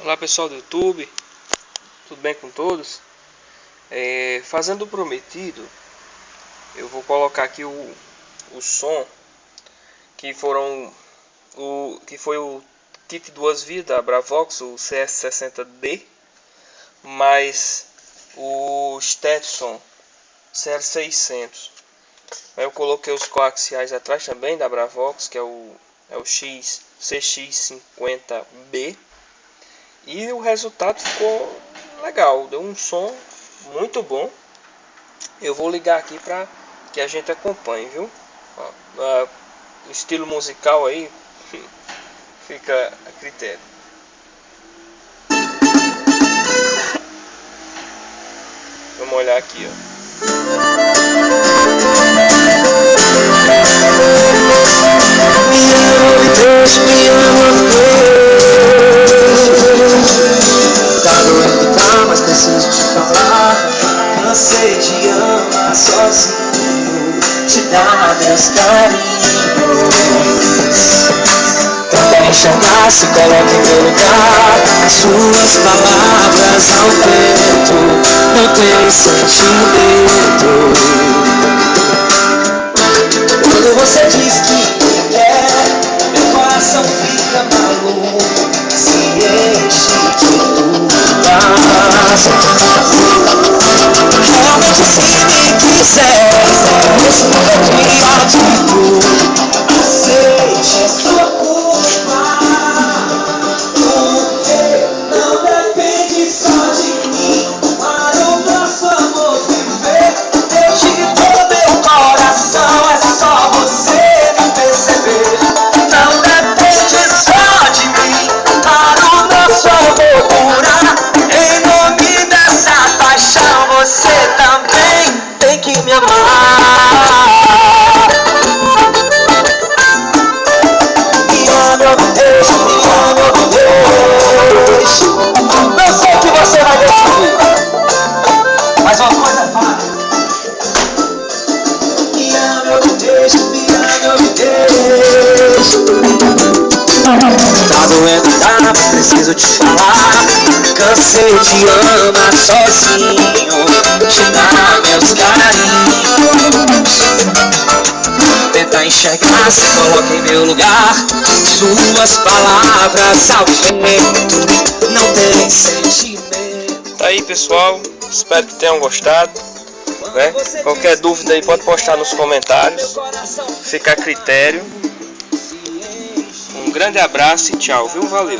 Olá pessoal do YouTube, tudo bem com todos? Fazendo o prometido, eu vou colocar aqui o som que foi o kit duas vias da Bravox, o CS60D, mais o Stetson CR600. Aí eu coloquei os coaxiais atrás também da Bravox, que é o CX50B. E o resultado ficou legal, deu um som muito bom. Eu vou ligar aqui para que a gente acompanhe, viu? O estilo musical aí fica a critério. Vamos olhar aqui, ó. Mas preciso te falar, cansei de amar sozinho, te dar meus carinhos. Tenta enxergar, se coloca em meu lugar, suas palavras ao vento, não tem sentimento. Quando você diz que me quer, meu coração fica maluco, se enche de realmente se me quiser, esse mundo é criativo, aceite sua culpa, porque não depende só de mim, para o nosso amor viver. Eu te dou meu coração, é só você me perceber. Não depende só de mim, para o nosso amor durar. Em nome dessa paixão, você também tem que me amar. Me ama, eu me deixo, me ama, eu me deixo. Não sei o que você vai decidir, mas uma coisa é fato. Me ama, eu me deixo, me ama, eu me deixo. Tá doendo, tá, mas preciso te falar. Cansei de amar sozinho, te dar meus carinhos. Tenta enxergar, se coloca em meu lugar, suas palavras ao vento, não tem sentimento. Tá aí pessoal, espero que tenham gostado, né? Qualquer dúvida aí pode postar nos comentários, fica a critério. Um grande abraço e tchau, viu? Valeu!